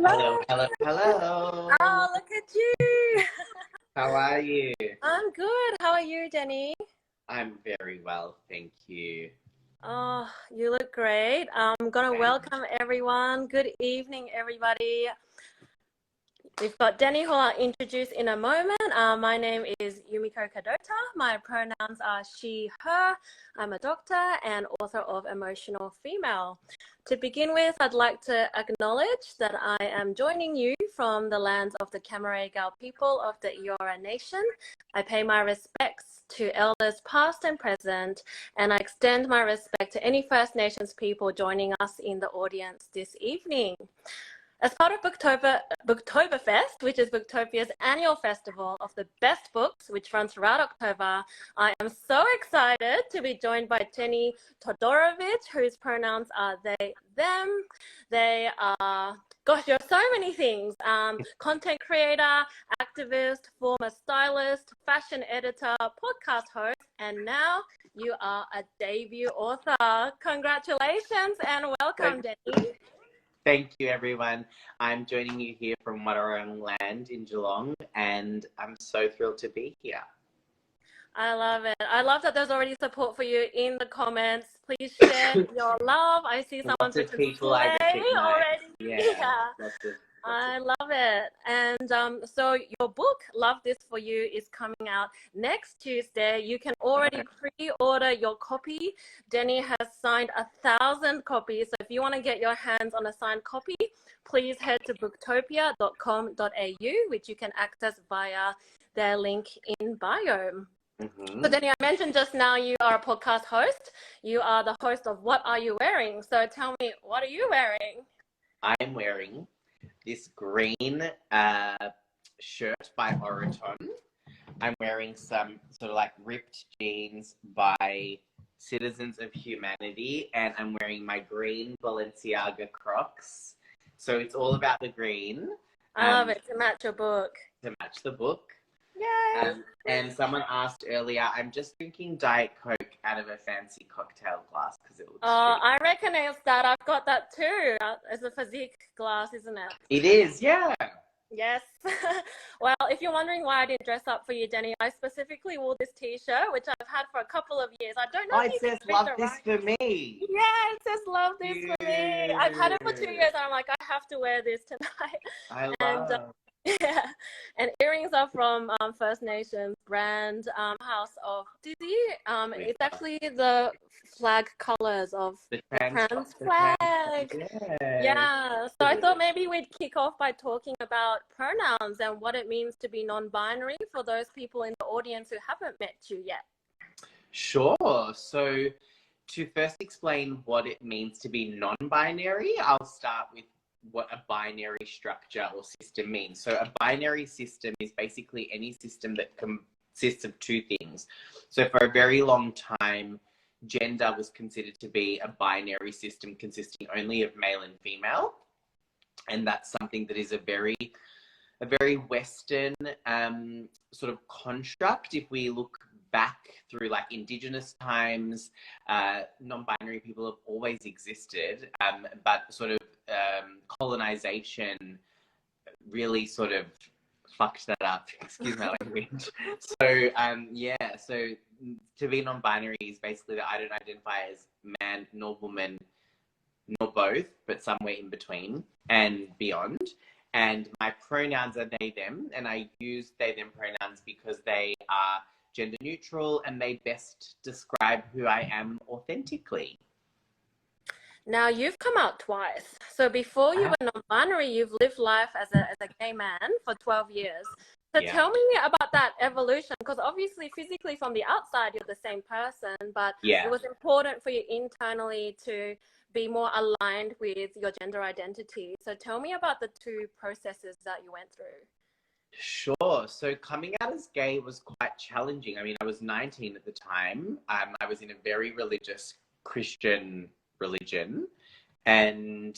Hello, Hello. hello, Oh, hello. look at you. How are you? I'm good. How are you, Jenny? I'm very well, thank you. Oh, you look great. I'm gonna Thank welcome everyone. Good evening, everybody. We've got Denny, who I'll introduce in a moment. My name is Yumiko Kadota. My pronouns are she, her. I'm a doctor and author of Emotional Female. To begin with, I'd like to acknowledge that I am joining you from the lands of the Camaragal people of the Eora Nation. I pay my respects to elders past and present, and I extend my respect to any First Nations people joining us in the audience this evening. As part of Booktoberfest, which is Booktopia's annual festival of the best books, which runs throughout October, I am so excited to be joined by Jenny Todorovic, whose pronouns are they, them. They are, gosh, you're so many things. Content creator, activist, former stylist, fashion editor, podcast host, and now you are a debut author. Congratulations and welcome, Thank Jenny. thank you, everyone. I'm joining you here from Wadawurrung Land in Geelong, and I'm so thrilled to be here. I love it. I love that there's already support for you in the comments. Please share your love. I see someone's Lots of written people I slay recognize. already. Yeah, Yeah, lots of. I love it. And so your book, Love This For You, is coming out next Tuesday. You can already pre-order your copy. Jenny has signed 1,000 copies. So if you want to get your hands on a signed copy, please head to booktopia.com.au, which you can access via their link in bio. So Danny, I mentioned just now you are a podcast host. You are the host of What Are You Wearing? So tell me, what are you wearing? I'm wearing this green shirt by Oroton. I'm wearing some sort of like ripped jeans by Citizens of Humanity, and I'm wearing my green Balenciaga Crocs. So it's all about the green. I love it, to match your book. To match the book. Yay! And someone asked earlier, I'm just drinking Diet Coke out of a fancy cocktail glass because it looks shitty. I recognize that. I've got that too. It's a physique glass, isn't it? It is, yeah. Yes. Well, if you're wondering why I didn't dress up for you, Jenny, I specifically wore this t-shirt, which I've had for a couple of years. I don't know Oh, if it you says can read love the this writing. for me. Yeah, it says love this for me. I've had it for 2 Cute. years and I'm like, I have to wear this tonight. I And love. yeah, and earrings are from First Nations brand House of Dizzy. It's actually the flag colors of The the trans the flag. yeah. Yeah, so I thought maybe we'd kick off by talking about pronouns and what it means to be non-binary for those people in the audience who haven't met you yet. Sure. So to first explain what it means to be non-binary, I'll start with what a binary structure or system means. So a binary system is basically any system that consists of two things. So for a very long time, gender was considered to be a binary system consisting only of male and female. And that's something that is a very Western sort of construct. If we look back through like Indigenous times, non-binary people have always existed, but sort of colonization really sort of fucked that up. Excuse my language. So so to be non-binary is basically that I don't identify as man nor woman nor both, but somewhere in between and beyond. And my pronouns are they, them, and I use they, them pronouns because they are gender neutral and they best describe who I am authentically. Now, you've come out twice. So before you were non-binary, you've lived life as a gay man for 12 years. So tell me about that evolution, because obviously physically from the outside, you're the same person, but it was important for you internally to be more aligned with your gender identity. So tell me about the two processes that you went through. Sure. So coming out as gay was quite challenging. I mean, I was 19 at the time. I was in a very religious Christian religion, and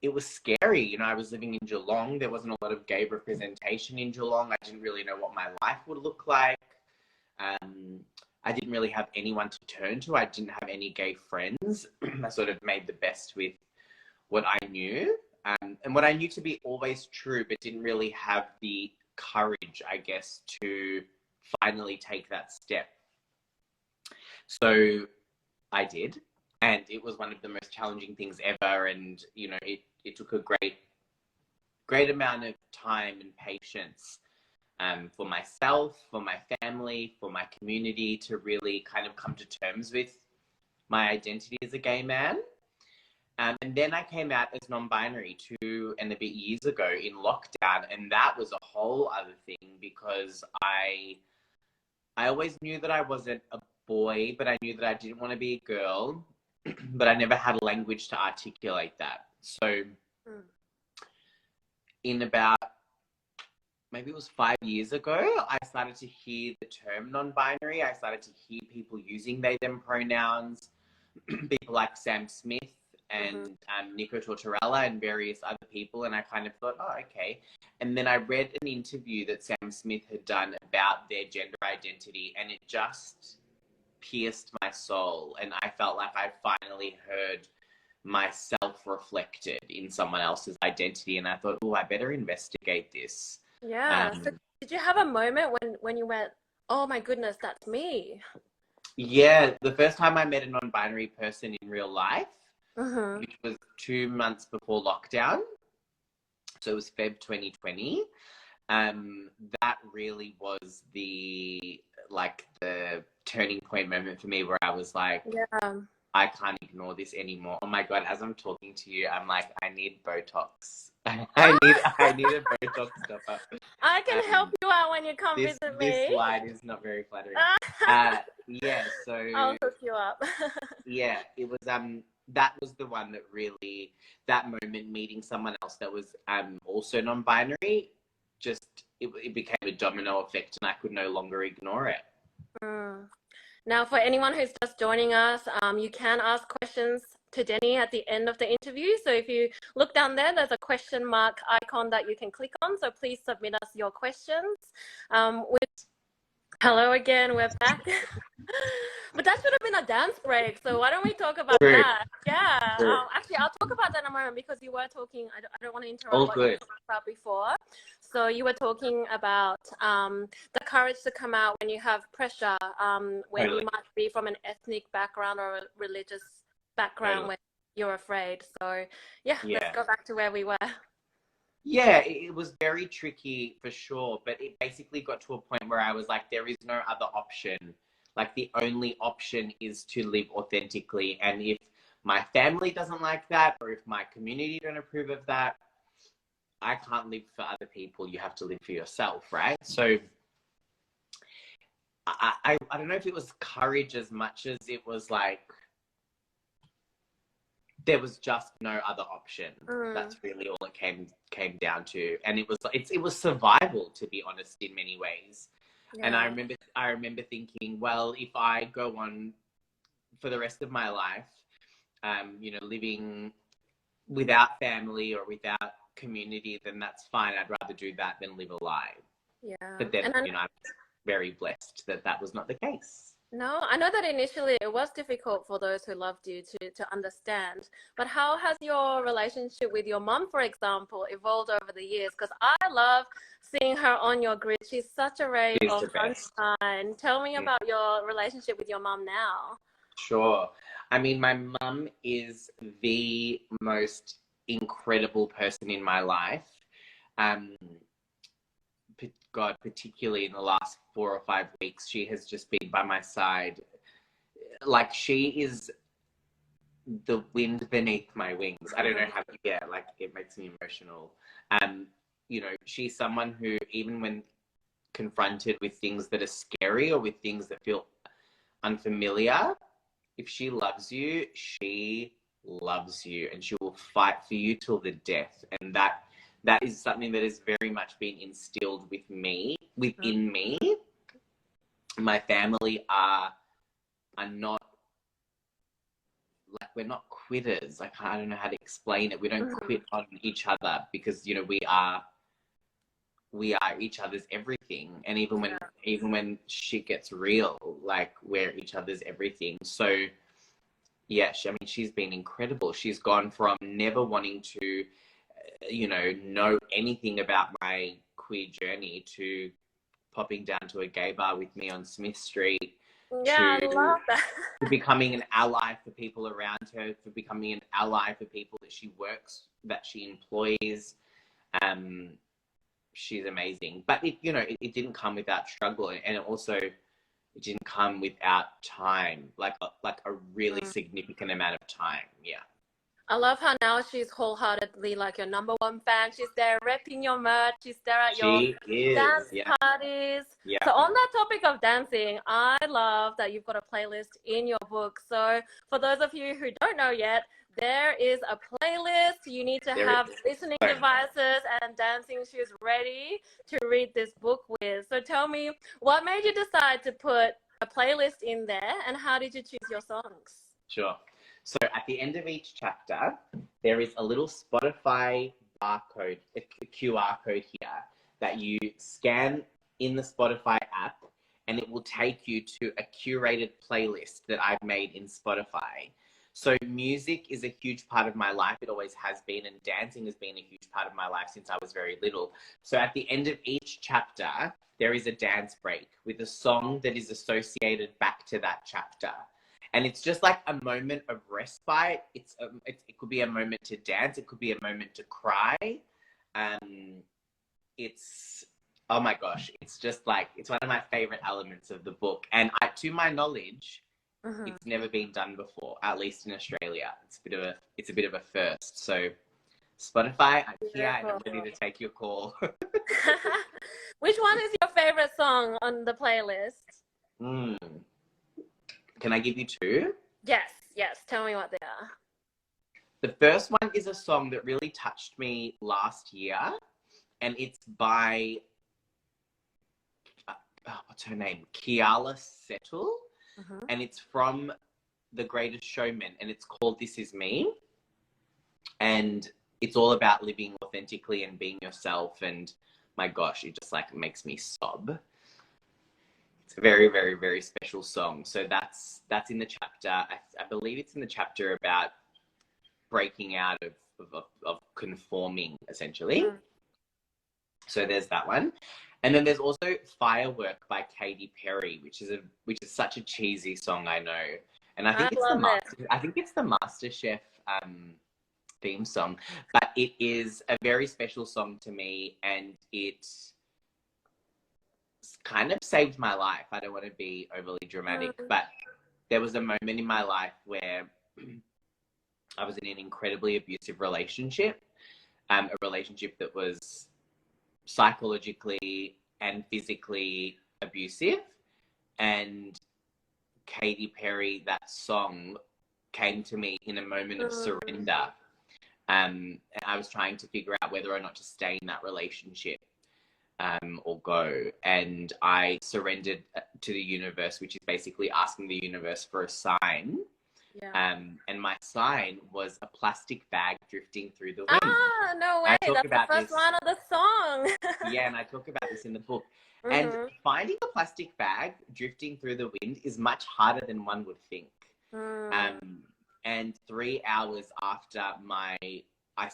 it was scary. You know, I was living in Geelong. There wasn't a lot of gay representation in Geelong. I didn't really know what my life would look like. I didn't really have anyone to turn to. I didn't have any gay friends. I sort of made the best with what I knew. and what I knew to be always true, but didn't really have the courage, I guess, to finally take that step. So I did, and it was one of the most challenging things ever. And, you know, it took a great amount of time and patience for myself, for my family, for my community to really kind of come to terms with my identity as a gay man. And then I came out as non-binary 2 and a bit years ago in lockdown, and that was a whole other thing, because I always knew that I wasn't a boy, but I knew that I didn't want to be a girl, but I never had language to articulate that. So in about, maybe it was 5 years ago, I started to hear the term non-binary. I started to hear people using they, them pronouns, people like Sam Smith and Nico Tortorella and various other people. And I kind of thought, oh, okay. And then I read an interview that Sam Smith had done about their gender identity, and it just pierced my soul. And I felt like I finally heard myself reflected in someone else's identity. And I thought, oh, I better investigate this. Yeah. So did you have a moment when you went, oh my goodness, that's me? Yeah, the first time I met a non-binary person in real life, which was 2 months before lockdown. So it was Feb 2020. That really was the turning point moment for me, where I was like, I can't ignore this anymore. Oh my God, as I'm talking to you, I'm like, I need Botox. I need a Botox stopper. I can help you out when you come visit me. This slide is not very flattering. Yeah, so I'll hook you up. Yeah, it was that was the one that really, that moment, meeting someone else that was also non-binary, just it became a domino effect, and I could no longer ignore it. Now, for anyone who's just joining us, you can ask questions to Denny at the end of the interview. So if you look down there, there's a question mark icon that you can click on. So please submit us your questions. Hello again, we're back. But that should have been a dance break. So why don't we talk about that? Yeah. Actually, I'll talk about that in a moment, because you were talking, I don't want to interrupt what you were talking about before. So you were talking about the courage to come out when you have pressure, when you might be from an ethnic background or a religious background, when you're afraid. So let's go back to where we were. Yeah, it was very tricky for sure, but it basically got to a point where I was like, there is no other option. Like, the only option is to live authentically. And if my family doesn't like that, or if my community don't approve of that, I can't live for other people. You have to live for yourself, right? So I don't know if it was courage as much as it was like, there was just no other option. That's really all it came down to. And it was survival, to be honest, in many ways. Yeah. And I remember thinking, well, if I go on for the rest of my life, living without family or without community, then that's fine. I'd rather do that than live a lie. Yeah. But then, I'm very blessed that was not the case. No, I know that initially it was difficult for those who loved you to understand. But how has your relationship with your mum, for example, evolved over the years? Because I love seeing her on your grid. She's such a ray of sunshine. Tell me about your relationship with your mum now. Sure. I mean, my mum is the most incredible person in my life. God, particularly in the last 4 or 5 weeks, she has just been by my side. Like, she is the wind beneath my wings. I don't know how to get, like, it makes me emotional. She's someone who, even when confronted with things that are scary or with things that feel unfamiliar, if she loves you, she loves you, and she will fight for you till the death. And that is something that has very much been instilled within me. My family are not, like, we're not quitters. Like, I don't know how to explain it. We don't quit on each other, because, we are each other's everything. And even when shit gets real, like, we're each other's everything. So yeah, she's been incredible. She's gone from never wanting to you know anything about my queer journey to popping down to a gay bar with me on Smith Street, Yeah, I to love that. becoming an ally for people around her, for becoming an ally for people that she works, that she employs. She's amazing. But it didn't come without struggle, and it didn't come without time, like a really significant amount of time. Yeah. I love how now she's wholeheartedly like your number one fan. She's there repping your merch. She's there at your She is. dance Yeah. parties. Yeah. So on that topic of dancing, I love that you've got a playlist in your book. So for those of you who don't know yet, there is a playlist. You need to have listening devices and dancing shoes ready to read this book with. So tell me, what made you decide to put a playlist in there, and how did you choose your songs? Sure. So at the end of each chapter, there is a little Spotify barcode, a QR code here that you scan in the Spotify app, and it will take you to a curated playlist that I've made in Spotify. So music is a huge part of my life. It always has been, and dancing has been a huge part of my life since I was very little. So at the end of each chapter, there is a dance break with a song that is associated back to that chapter. And it's just like a moment of respite. It could be a moment to dance. It could be a moment to cry. Oh my gosh, it's just like, it's one of my favorite elements of the book. And to my knowledge, it's never been done before, at least in Australia. It's a bit of a first. So Spotify, I'm here and I'm ready to take your call. Which one is your favorite song on the playlist? Can I give you two? Yes. Tell me what they are. The first one is a song that really touched me last year, and it's by, what's her name? Keala Settle, and it's from The Greatest Showman, and it's called This Is Me. And it's all about living authentically and being yourself, and my gosh, it just like makes me sob. It's a very, very, very special song. So that's in the chapter. I believe it's in the chapter about breaking out of conforming, essentially. So there's that one. And then there's also Firework by Katy Perry, which is such a cheesy song, I know. And I think it's the MasterChef theme song. But it is a very special song to me, and it kind of saved my life. I don't want to be overly dramatic, but there was a moment in my life where I was in an incredibly abusive relationship, a relationship that was psychologically and physically abusive. And Katy Perry, that song, came to me in a moment of surrender. And I was trying to figure out whether or not to stay in that relationship. Or go, and I surrendered to the universe, which is basically asking the universe for a sign. And my sign was a plastic bag drifting through the wind. No way! That's the first line of the song. Yeah, and I talk about this in the book. And finding a plastic bag drifting through the wind is much harder than one would think. And 3 hours after I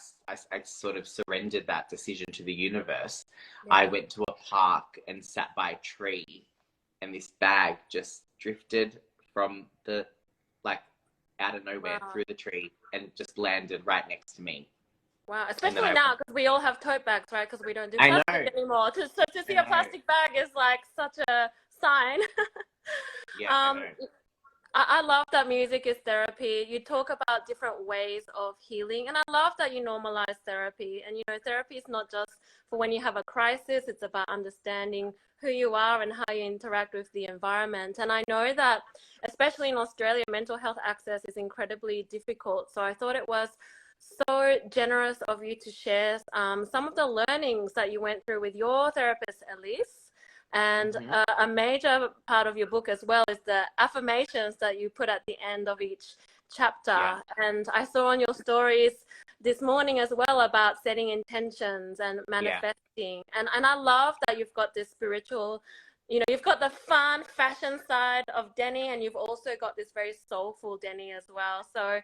sort of surrendered that decision to the universe. I went to a park and sat by a tree, and this bag just drifted from out of nowhere through the tree and just landed right next to me. Wow, especially now because we all have tote bags, right? Because we don't do plastic anymore. To see a plastic bag is like such a sign. I love that music is therapy. You talk about different ways of healing, and I love that you normalize therapy. And, therapy is not just for when you have a crisis. It's about understanding who you are and how you interact with the environment. And I know that, especially in Australia, mental health access is incredibly difficult. So I thought it was so generous of you to share some of the learnings that you went through with your therapist, Elise. And a major part of your book as well is the affirmations that you put at the end of each chapter. And I saw on your stories this morning as well about setting intentions and manifesting. And I love that you've got this spiritual, you've got the fun fashion side of Deni, and you've also got this very soulful Deni as well. So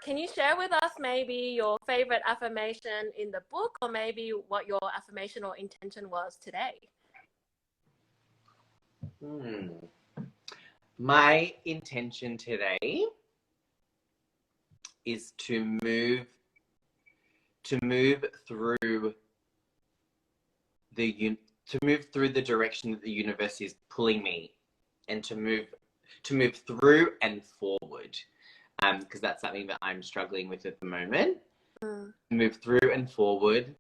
can you share with us maybe your favorite affirmation in the book, or maybe what your affirmation or intention was today? My intention today is to move through the direction that the universe is pulling me, and to move through and forward, because that's something that I'm struggling with at the moment. Move through and forward,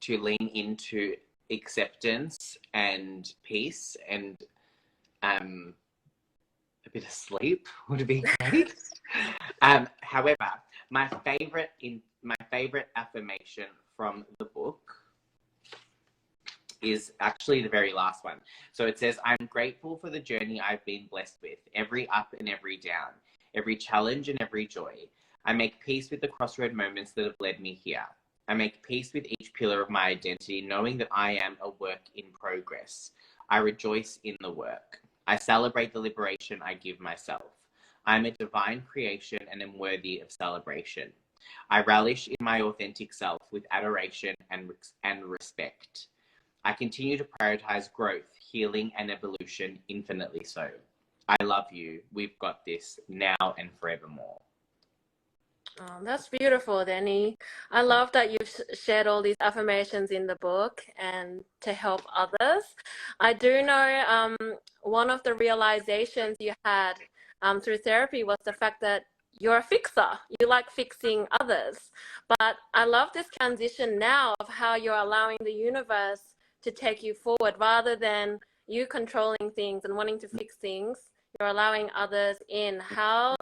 to lean into acceptance and peace, and a bit of sleep would be great. However, my favorite affirmation from the book is actually the very last one. So it says, I'm grateful for the journey I've been blessed with, every up and every down, every challenge and every joy. I make peace with the crossroad moments that have led me here. I make peace with each pillar of my identity, knowing that I am a work in progress. I rejoice in the work. I celebrate the liberation I give myself. I am a divine creation and am worthy of celebration. I relish in my authentic self with adoration and respect. I continue to prioritize growth, healing, and evolution infinitely so. I love you. We've got this now and forevermore. Oh, that's beautiful, Danny. I love that you've shared all these affirmations in the book and to help others. I do know one of the realizations you had through therapy was the fact that you're a fixer. You like fixing others. But I love this transition now of how you're allowing the universe to take you forward rather than you controlling things and wanting to fix things. You're allowing others in. How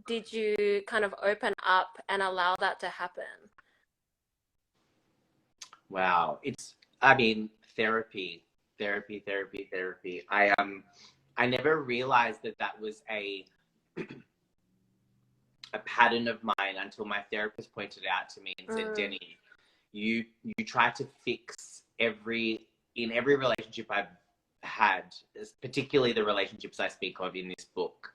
did you kind of open up and allow that to happen? Wow. Therapy. I never realized that was a pattern of mine until my therapist pointed out to me and said, Denny, you try to fix in every relationship I've had, particularly the relationships I speak of in this book.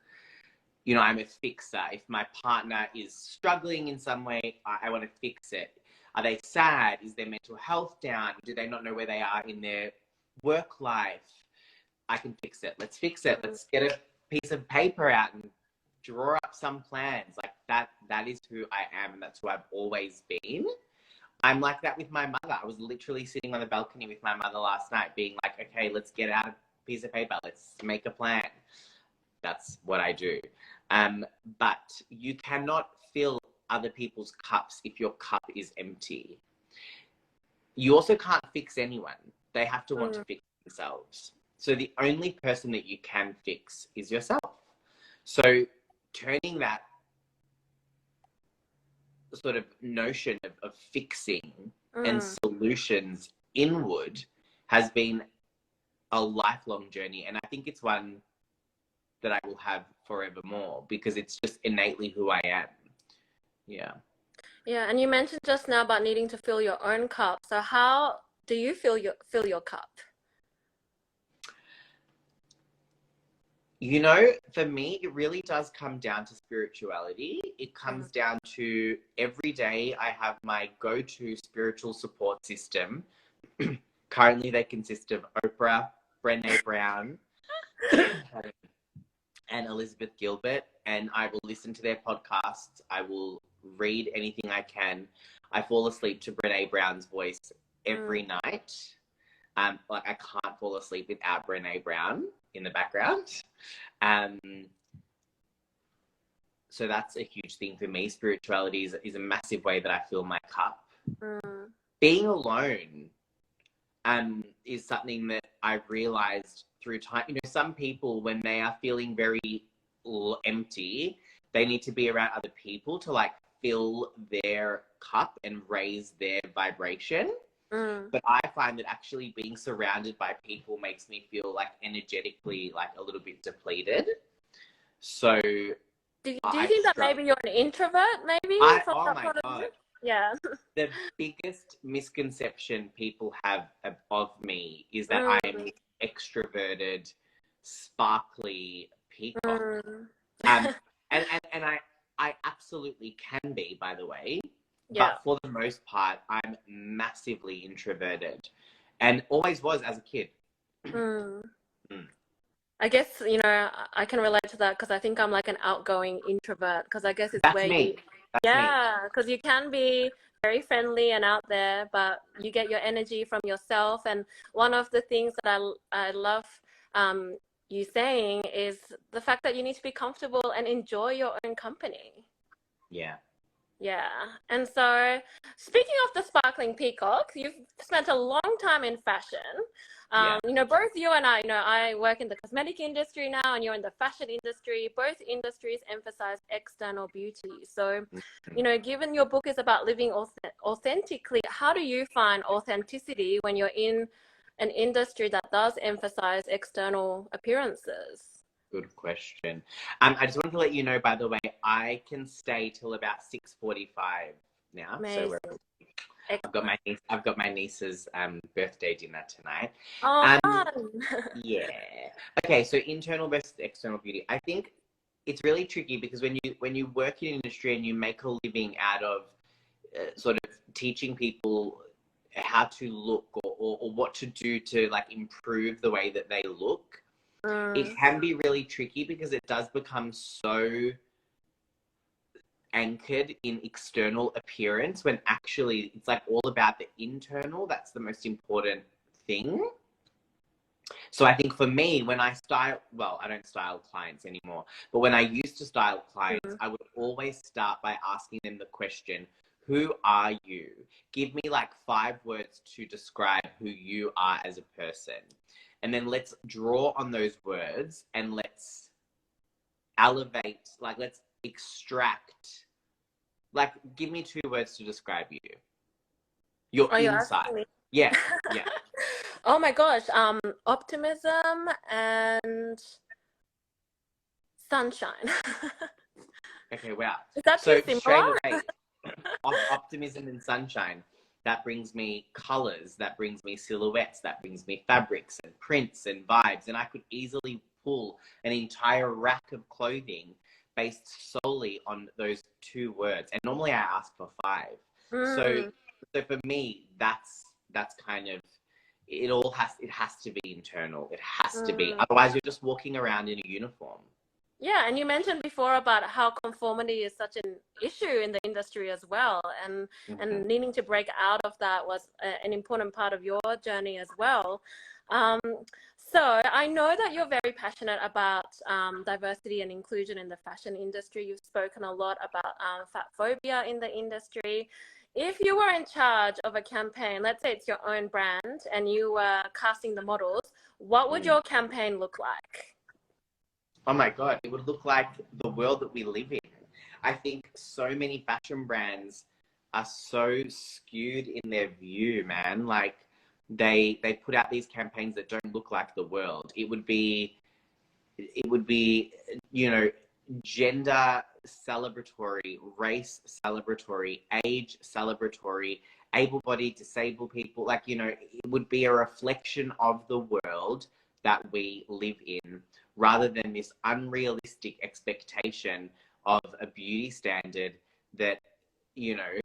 You know, I'm a fixer. If my partner is struggling in some way, I want to fix it. Are they sad? Is their mental health down? Do they not know where they are in their work life? I can fix it. Let's fix it. Let's get a piece of paper out and draw up some plans. Like that is who I am, and that's who I've always been. I'm like that with my mother. I was literally sitting on the balcony with my mother last night being like, okay, let's get out a piece of paper. Let's make a plan. That's what I do. But you cannot fill other people's cups if your cup is empty. You also can't fix anyone. They have to want to fix themselves. So the only person that you can fix is yourself. So turning that sort of notion of fixing and solutions inward has been a lifelong journey. And I think it's one that I will have forevermore because it's just innately who I am. Yeah. Yeah, and you mentioned just now about needing to fill your own cup. So how do you fill your cup? You know, for me, it really does come down to spirituality. It comes down to every day I have my go-to spiritual support system. Currently, they consist of Oprah, Brené Brown, and Elizabeth Gilbert, and I will listen to their podcasts. I will read anything I can. I fall asleep to Brené Brown's voice every night. Like I can't fall asleep without Brené Brown in the background. So that's a huge thing for me. Spirituality is a massive way that I fill my cup. Being alone is something that I've realized through time. You know, some people, when they are feeling very empty, they need to be around other people to like fill their cup and raise their vibration. But I find that actually being surrounded by people makes me feel like energetically like a little bit depleted. So do you think that maybe you're an introvert, maybe? Oh my God. Yeah. The biggest misconception people have of me is that I'm extroverted, sparkly peacock. And I absolutely can be, by the way. Yeah. But for the most part, I'm massively introverted and always was as a kid. Mm. Mm. I guess, I can relate to that because I think I'm like an outgoing introvert because I guess it's That's where you, me. That's me. yeah, because you can be very friendly and out there, but you get your energy from yourself. And one of the things that I love um, you saying is the fact that you need to be comfortable and enjoy your own company. Yeah. Yeah. And so, speaking of the sparkling peacock, you've spent a long time in fashion. Yeah. Both you and I work in the cosmetic industry now, and you're in the fashion industry. Both industries emphasize external beauty. So, Mhm. given your book is about living authentically, how do you find authenticity when you're in an industry that does emphasize external appearances? Good question. I just wanted to let you know, by the way, I can stay till about 6:45 now. So Amazing. I've got my Excellent. niece, I've got my niece's birthday dinner tonight. Oh, Um, fun. yeah. Okay, so internal versus external beauty. I think it's really tricky because when you work in industry and you make a living out of sort of teaching people how to look or what to do to like improve the way that they look, it Mm, can be really tricky because it does become so anchored in external appearance when actually it's like all about the internal. That's the most important thing. So I think for me, when I style, well, I don't style clients anymore, but when I used to style clients, mm, I would always start by asking them the question, who are you? Give me like 5 words to describe who you are as a person. And then let's draw on those words and let's elevate, like let's extract, like give me 2 words to describe you. Your oh, you're inside. asking me. Yeah, yeah. Oh my gosh. Optimism and sunshine. Okay, wow. Is that too So similar? straight away, optimism and sunshine. That brings me colors, that brings me silhouettes, that brings me fabrics and prints and vibes. And I could easily pull an entire rack of clothing based solely on those 2 words. And normally I ask for 5. So Mm, so for me, that's kind of it has to be internal. It has to be. mm. Otherwise you're just walking around in a uniform. Yeah, and you mentioned before about how conformity is such an issue in the industry as well, and Mhm. needing to break out of that was an important part of your journey as well. Um, so I know that you're very passionate about diversity and inclusion in the fashion industry. You've spoken a lot about fat phobia in the industry. If you were in charge of a campaign, let's say it's your own brand, and you were casting the models, what would Mm. your campaign look like? Oh my God, it would look like the world that we live in. I think so many fashion brands are so skewed in their view, man. Like they put out these campaigns that don't look like the world. It would be, you know, gender celebratory, race celebratory, age celebratory, able-bodied, disabled people. Like, you know, it would be a reflection of the world that we live in rather than this unrealistic expectation of a beauty standard that, you know,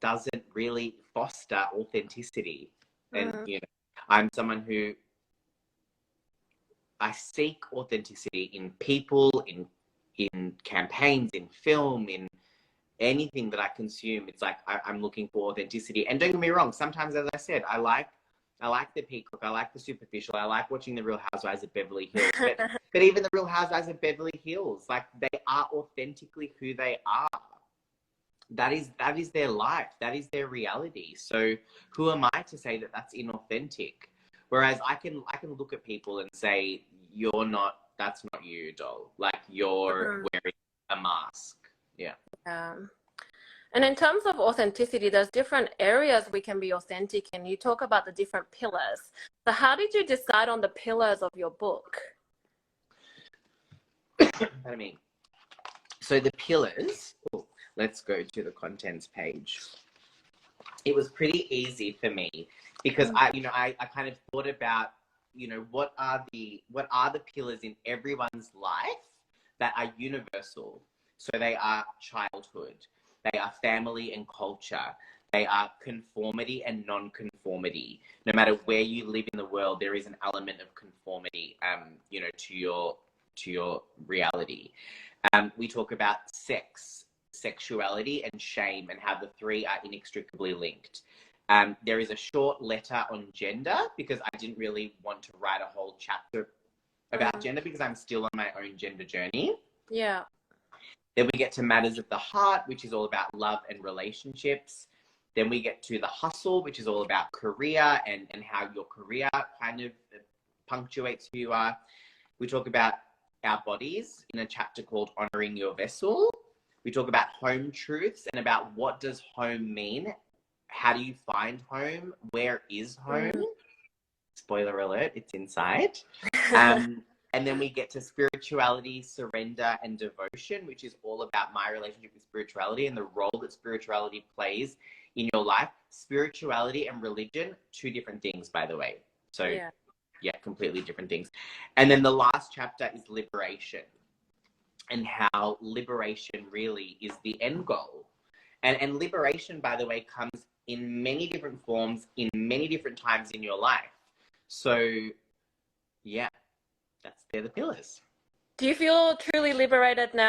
doesn't really foster authenticity. And, Mm, you know, I'm someone who I seek authenticity in people, in campaigns, in film, in anything that I consume. It's like I'm looking for authenticity. And don't get me wrong, sometimes, as I said, I like the peacock, I like the superficial, I like watching the Real Housewives of Beverly Hills. But even the Real Housewives of Beverly Hills, like they are authentically who they are. That is their life. That is their reality. So who am I to say that that's inauthentic? Whereas I can look at people and say, you're not. That's not you, doll. Like you're mm. wearing a mask. Yeah. Yeah. And in terms of authenticity, there's different areas we can be authentic in. You talk about the different pillars. So how did you decide on the pillars of your book? I mean, so the pillars. Oh, let's go to the contents page. It was pretty easy for me because I kind of thought about, what are the pillars in everyone's life that are universal. So they are childhood, they are family and culture, they are conformity and non-conformity. No matter where you live in the world, there is an element of conformity, to your reality. We talk about sex, sexuality, and shame, and how the three are inextricably linked. There is a short letter on gender because I didn't really want to write a whole chapter about gender because I'm still on my own gender journey. Yeah. Then we get to matters of the heart, which is all about love and relationships. Then we get to the hustle, which is all about career and how your career kind of punctuates who you are. We talk about our bodies in a chapter called Honoring Your Vessel. We talk about home truths and about what does home mean? How do you find home? Where is home? Spoiler alert, it's inside. And then we get to spirituality, surrender, and devotion, which is all about my relationship with spirituality and the role that spirituality plays in your life. Spirituality and religion, two different things, by the way. So, yeah, completely different things. And then the last chapter is liberation and how liberation really is the end goal. And liberation, by the way, comes in many different forms, in many different times in your life. So, yeah. They're the pillars. Do you feel truly liberated now?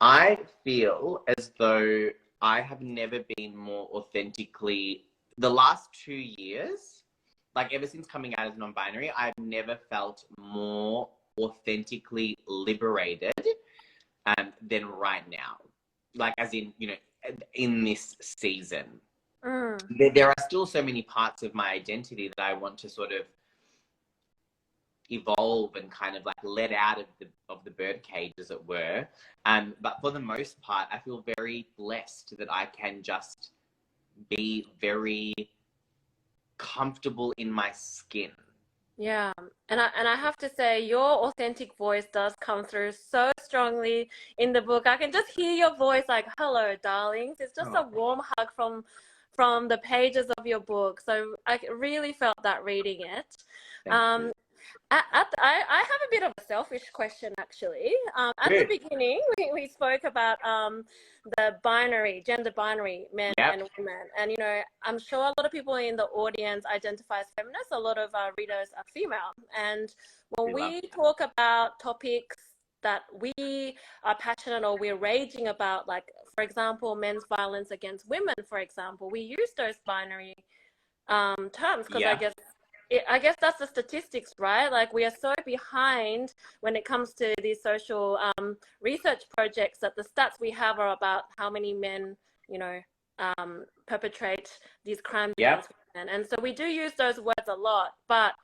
I feel as though I have never been more authentically, the last 2 years, like ever since coming out as non-binary, I've never felt more authentically liberated than right now. Like as in, in this season. There are still so many parts of my identity that I want to sort of evolve and kind of like let out of the bird cage, as it were. But for the most part, I feel very blessed that I can just be very comfortable in my skin. Yeah, and I have to say, your authentic voice does come through so strongly in the book. I can just hear your voice like, "Hello, darlings." It's just a warm hug from the pages of your book. So I really felt that reading it. I have a bit of a selfish question, actually. At the beginning, we spoke about the gender binary, men and women. And, I'm sure a lot of people in the audience identify as feminists. A lot of our readers are female. And when we talk about topics that we are passionate or we're raging about, like, for example, men's violence against women, for example, we use those binary terms because I guess that's the statistics, right? Like we are so behind when it comes to these social research projects that the stats we have are about how many men, perpetrate these crimes against women. And so we do use those words a lot. But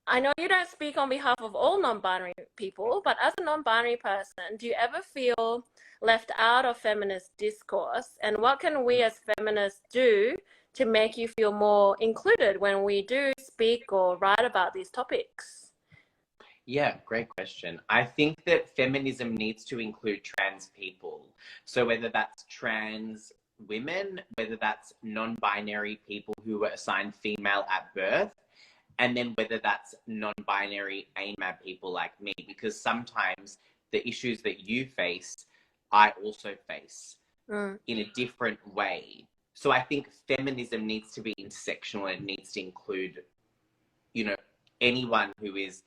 I know you don't speak on behalf of all non-binary people, but as a non-binary person, do you ever feel left out of feminist discourse? And what can we as feminists do to make you feel more included when we do speak or write about these topics? Yeah, great question. I think that feminism needs to include trans people. So whether that's trans women, whether that's non-binary people who were assigned female at birth, and then whether that's non-binary AMAB people like me, because sometimes the issues that you face, I also face in a different way. So I think feminism needs to be intersectional and it needs to include, anyone who is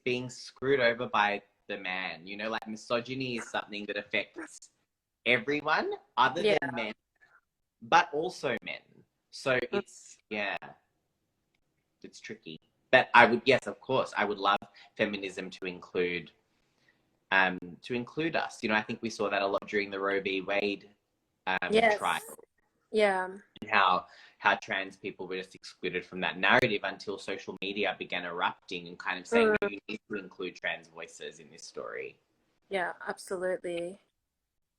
being screwed over by the man. Like misogyny is something that affects everyone other than men, but also men. So it's tricky. But of course, I would love feminism to include us. I think we saw that a lot during the Roe v. Wade trial. Yeah. And how trans people were just excluded from that narrative until social media began erupting and kind of saying, no, you need to include trans voices in this story. Yeah, absolutely.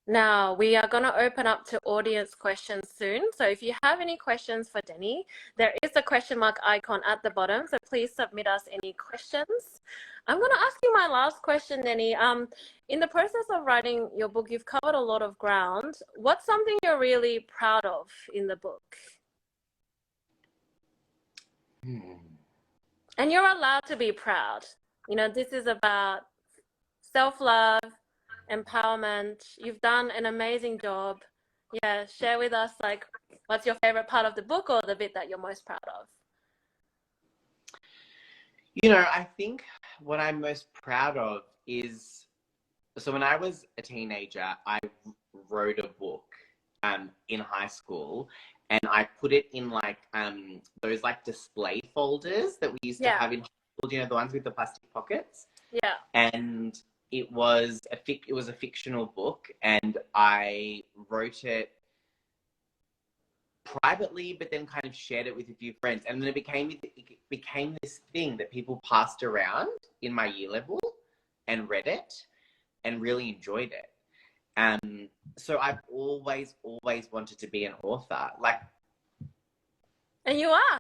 Now, we are going to open up to audience questions soon. So if you have any questions for Denny, there is a question mark icon at the bottom. So please submit us any questions. I'm going to ask you my last question, Denny. In the process of writing your book, you've covered a lot of ground. What's something you're really proud of in the book? And you're allowed to be proud. This is about self-love, empowerment. You've done an amazing job. Yeah, share with us like what's your favorite part of the book or the bit that you're most proud of? You know, I think what I'm most proud of is, so when I was a teenager, I wrote a book in high school, and I put it in like those like display folders that we used to have in school, you know, the ones with the plastic pockets. Yeah. And it was a fictional book, and I wrote it privately, but then kind of shared it with a few friends, and then it became this thing that people passed around in my year level and read it and really enjoyed it. So I've always wanted to be an author, like. And you are.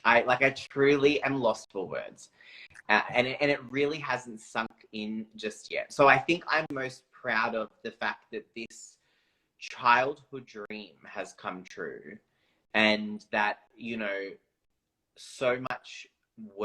I truly am lost for words, and it really hasn't sunk in just yet. So I think I'm most proud of the fact that this childhood dream has come true, and that, you know, so much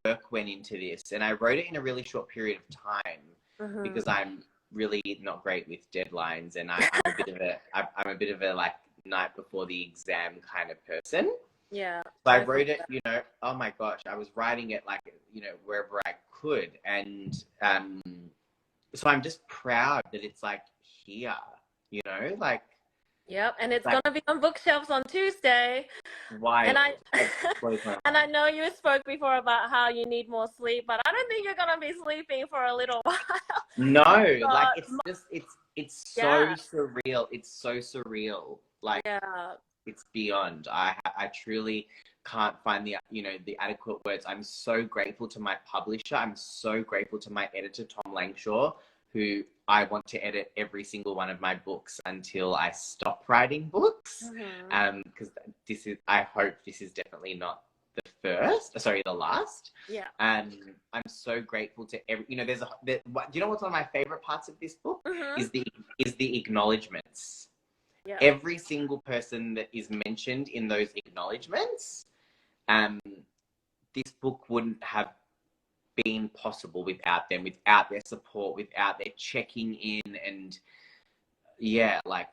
work went into this, and I wrote it in a really short period of time because I'm really not great with deadlines, and I'm a bit of a like night before the exam kind of person. Yeah. So I wrote it, you know, oh my gosh, I was writing it like, you know, wherever I could, and so I'm just proud that it's like here, you know, like. Yep, and it's gonna be on bookshelves on Tuesday. Why? And I know you spoke before about how you need more sleep, but I don't think you're gonna be sleeping for a little while. No, like it's so surreal. It's so surreal. Like it's beyond. I truly can't find the adequate words. I'm so grateful to my publisher. I'm so grateful to my editor, Tom Langshaw, who I want to edit every single one of my books until I stop writing books. Because I hope this is definitely not the last. Yeah. I'm so grateful to do you know what's one of my favorite parts of this book is the acknowledgements. Yeah. Every single person that is mentioned in those acknowledgements, this book wouldn't have been possible without them, without their support, without their checking in, and like.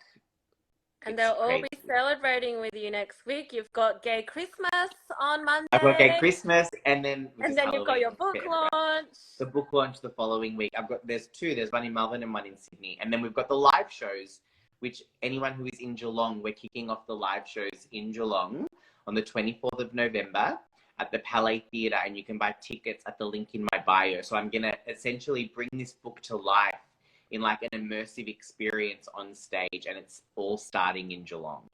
And they'll all be celebrating with you next week. You've got Gay Christmas on Monday. I've got Gay Christmas, and then you've got your book launch. The book launch the following week. There's two. There's one in Melbourne and one in Sydney, and then we've got the live shows. Which anyone who is in Geelong, we're kicking off the live shows in Geelong on the 24th of November at the Palais Theatre, and you can buy tickets at the link in my bio. So I'm going to essentially bring this book to life in like an immersive experience on stage, and it's all starting in Geelong.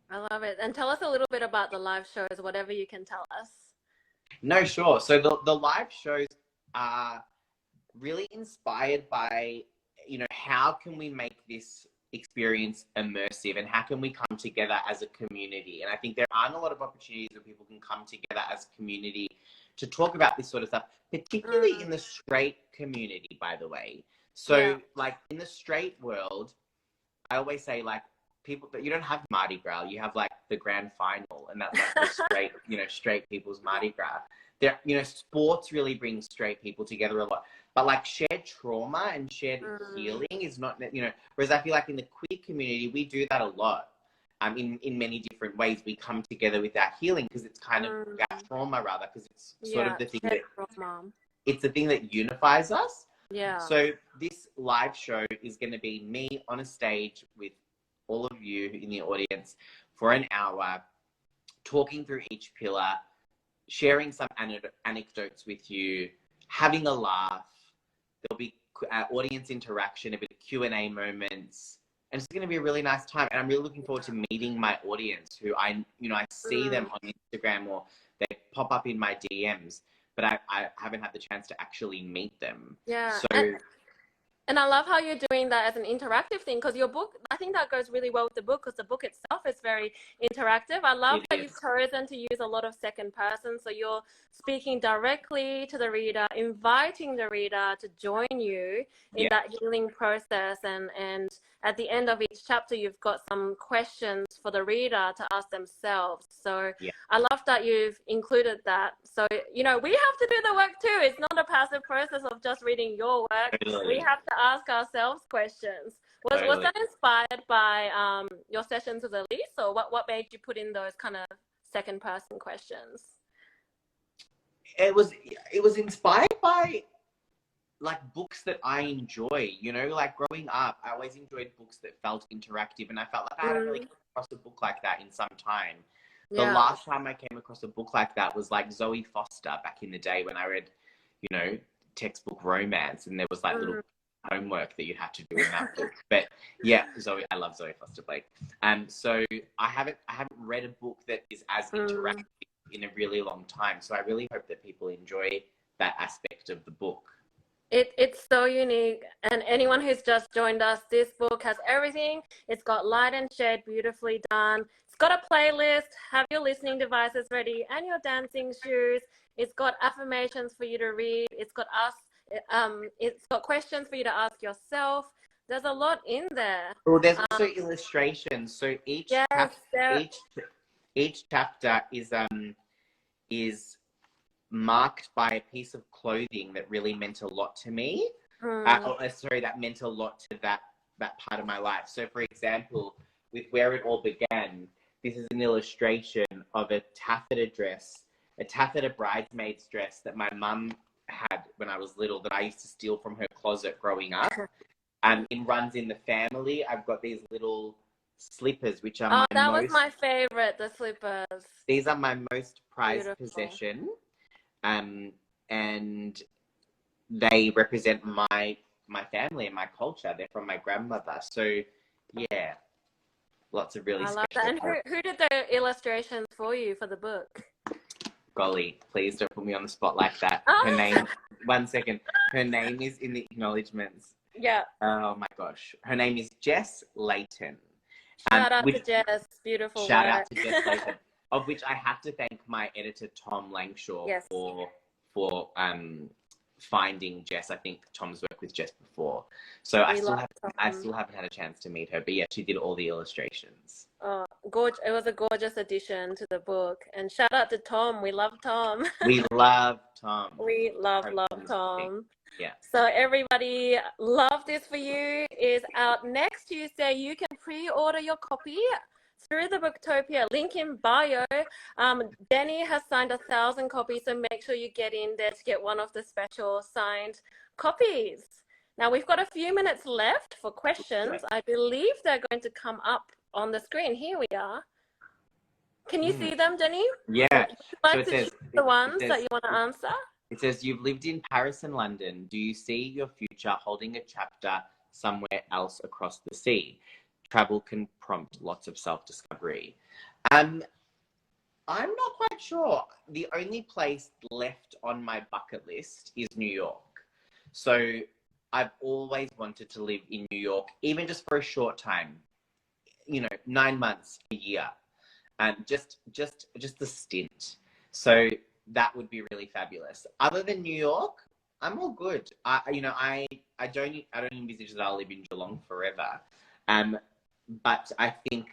I love it. And tell us a little bit about the live shows, whatever you can tell us. No, sure. So the live shows are really inspired by, you know, how can we make this experience immersive, and how can we come together as a community? And I think there aren't a lot of opportunities where people can come together as a community to talk about this sort of stuff, particularly in the straight community, by the way. So like in the straight world, I always say like people, but you don't have Mardi Gras, you have like the grand final, and that's like the straight, straight people's Mardi Gras. There, sports really brings straight people together a lot. But like shared trauma and shared healing is not, whereas I feel like in the queer community, we do that a lot. In many different ways, we come together with our healing because it's kind of our trauma, rather, because it's sort of the thing it's the thing that unifies us. Yeah. So this live show is going to be me on a stage with all of you in the audience for an hour, talking through each pillar, sharing some anecdotes with you, having a laugh. There'll be audience interaction, a bit of Q&A moments, and it's going to be a really nice time. And I'm really looking forward to meeting my audience, who I see them on Instagram or they pop up in my DMs, but I haven't had the chance to actually meet them. Yeah. So, and I love how you're doing that as an interactive thing, because your book, I think that goes really well with the book because the book itself is very interactive. I love that you've chosen to use a lot of second person. So you're speaking directly to the reader, inviting the reader to join you in that healing process. And at the end of each chapter, you've got some questions for the reader to ask themselves. So I love that you've included that. So, you know, we have to do the work too. It's not a passive process of just reading your work. Totally. We have to ask ourselves questions. Was that inspired by your sessions with Elise, or what made you put in those kind of second person questions? It was inspired by like books that I enjoy, you know, like growing up, I always enjoyed books that felt interactive, and I felt like I hadn't really come across a book like that in some time. The last time I came across a book like that was like Zoe Foster back in the day when I read, you know, textbook romance, and there was like little homework that you had to do in that book. But yeah, I love Zoe Foster Blake. So I haven't read a book that is as interactive in a really long time. So I really hope that people enjoy that aspect of the book. It's so unique, and anyone who's just joined us, this book has everything. It's got light and shade, beautifully done. It's got a playlist. Have your listening devices ready and your dancing shoes. It's got affirmations for you to read. It's got questions for you to ask yourself. There's a lot in there. Well, there's also illustrations. So each chapter is marked by a piece of clothing that really meant a lot to me. That meant a lot to that part of my life. So, for example, with Where It All Began, this is an illustration of a taffeta bridesmaid's dress that my mum had when I was little, that I used to steal from her closet growing up. It runs in the family. I've got these little slippers, which are was my favorite, the slippers. These are my most prized possession. And they represent my family and my culture. They're from my grandmother. So yeah, lots of really special. I love that. And who did the illustrations for you for the book? Golly, please don't put me on the spot like that. Her name, one second. Her name is in the acknowledgements. Yeah. Oh my gosh. Her name is Jess Layton. Shout out to Jess. Beautiful Shout work. out to Jess Layton. Of which I have to thank my editor, Tom Langshaw, for finding Jess. I think Tom's worked with Jess before. So I still haven't had a chance to meet her. But yeah, she did all the illustrations. Oh, gorgeous. It was a gorgeous addition to the book. And shout out to Tom. We love Tom. We love Tom. We love Tom. Yeah. So everybody, Love This For You is out next Tuesday. You can pre-order your copy through the Booktopia, link in bio. Danny has signed 1,000 copies, so make sure you get in there to get one of the special signed copies. Now, we've got a few minutes left for questions. I believe they're going to come up on the screen. Here we are. Can you see them, Danny? Yeah. Like to choose the ones that you want to answer? It says, you've lived in Paris and London. Do you see your future holding a chapter somewhere else across the sea? Travel can prompt lots of self-discovery. I'm not quite sure. The only place left on my bucket list is New York. So I've always wanted to live in New York, even just for a short time, 9 months, a year, just the stint. So that would be really fabulous. Other than New York, I'm all good. I don't envisage that I'll live in Geelong forever. But I think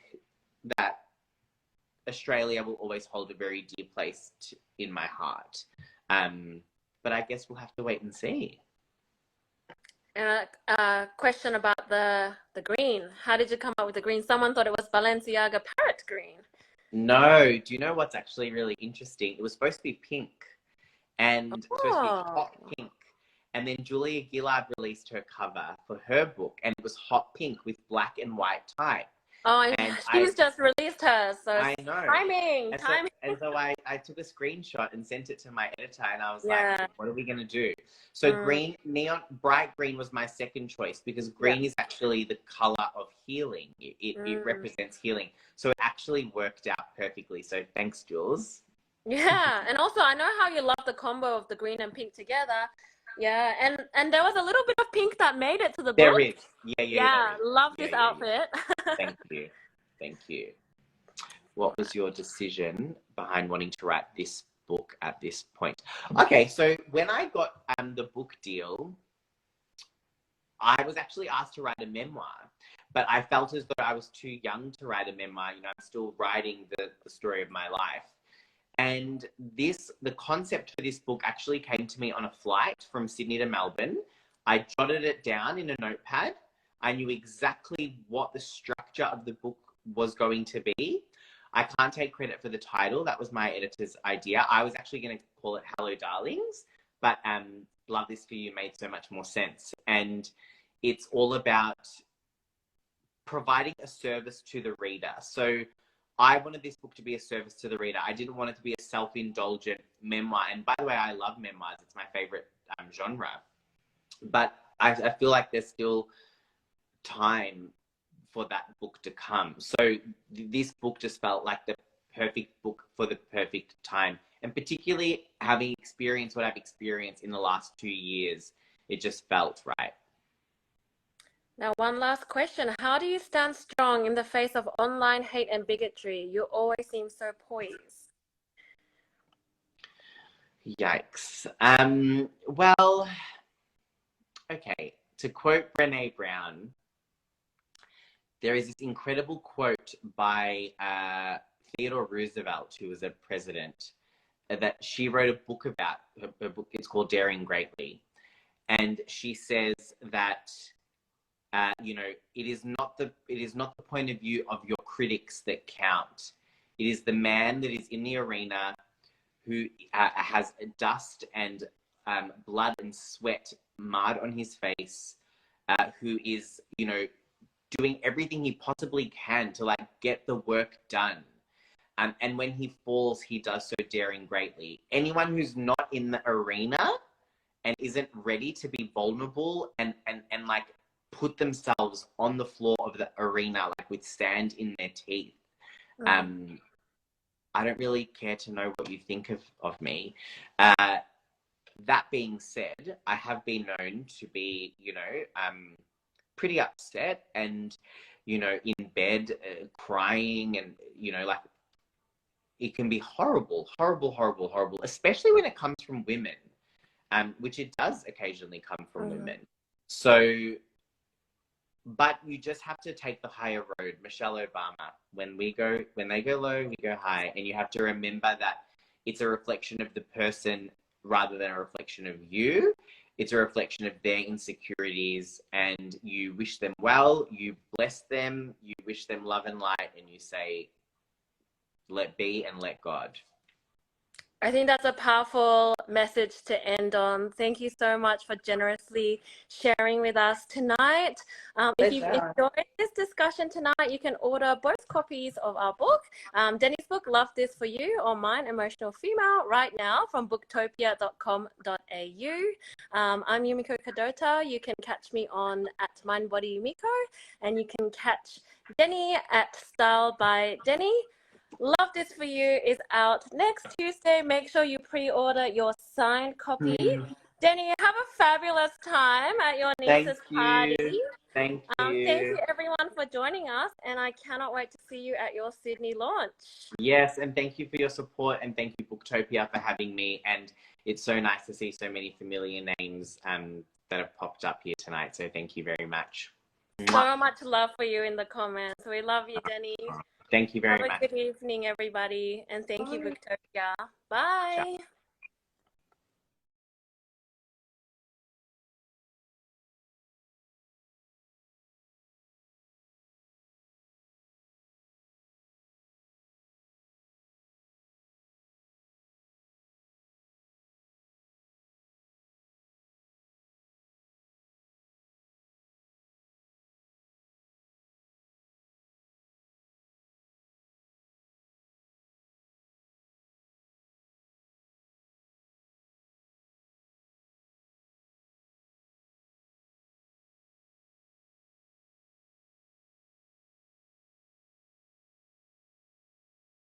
that Australia will always hold a very dear place in my heart. But I guess we'll have to wait and see. And a question about the green. How did you come up with the green? Someone thought it was Balenciaga parrot green. No. Do you know what's actually really interesting? It was supposed to be pink. And supposed to be hot pink. And then Julia Gillard released her cover for her book, and it was hot pink with black and white type. Oh, and she's just released hers. So I know. Timing. And so I took a screenshot and sent it to my editor, and I was like, what are we going to do? So bright green was my second choice, because green is actually the color of healing. It represents healing. So it actually worked out perfectly. So thanks, Jules. Yeah. And also, I know how you love the combo of the green and pink together. Yeah, and there was a little bit of pink that made it to the There book. is. Yeah, Yeah, there is. love Yeah, this outfit. Thank you. Thank you. What was your decision behind wanting to write this book at this point? Okay, so when I got the book deal, I was actually asked to write a memoir, but I felt as though I was too young to write a memoir. You know, I'm still writing the story of my life. And the concept for this book actually came to me on a flight from Sydney to Melbourne. I jotted it down in a notepad. I knew exactly what the structure of the book was going to be. I can't take credit for the title. That was my editor's idea. I was actually going to call it Hello Darlings, but Love This For You made so much more sense. And it's all about providing a service to the reader. So I wanted this book to be a service to the reader. I didn't want it to be a self-indulgent memoir. And by the way, I love memoirs. It's my favorite genre. But I feel like there's still time for that book to come. So this book just felt like the perfect book for the perfect time. And particularly having experienced what I've experienced in the last 2 years, it just felt right. Now, one last question. How do you stand strong in the face of online hate and bigotry? You always seem so poised. Yikes. Well, okay. To quote Brené Brown, there is this incredible quote by Theodore Roosevelt, who was a president, that she wrote a book about. Her book is called Daring Greatly. And she says that, you know, it is not the point of view of your critics that count. It is the man that is in the arena who has dust and blood and sweat marred on his face, who is, you know, doing everything he possibly can to like get the work done. And when he falls, he does so daring greatly. Anyone who's not in the arena and isn't ready to be vulnerable and like put themselves on the floor of the arena, like with sand in their teeth, I don't really care to know what you think of me. That being said, I have been known to be, you know, pretty upset and, you know, in bed crying, and, you know, like it can be horrible, especially when it comes from women, which it does occasionally come from women. So, but you just have to take the higher road. Michelle Obama, when they go low, we go high. And you have to remember that it's a reflection of the person rather than a reflection of you. It's a reflection of their insecurities, and you wish them well, you bless them, you wish them love and light, and you say, let be and let God. I think that's a powerful message to end on. Thank you so much for generously sharing with us tonight. If you've enjoyed this discussion tonight, you can order both copies of our book, Denny's book, Love This For You, or mine, Emotional Female, right now from booktopia.com.au. I'm Yumiko Kadota. You can catch me on @MindBodyYumiko, and you can catch Denny at Style by Denny. Love This For You is out next Tuesday. Make sure you pre-order your signed copy. Denny, have a fabulous time at your niece's party. Thank you. Thank you everyone for joining us, and I cannot wait to see you at your Sydney launch. Yes, and thank you for your support, and thank you Booktopia for having me. And it's so nice to see so many familiar names that have popped up here tonight. So thank you very much. So much love for you in the comments. We love you, Denny. Thank you very much. Have a good evening, everybody. And thank you, Booktopia. Bye. Ciao.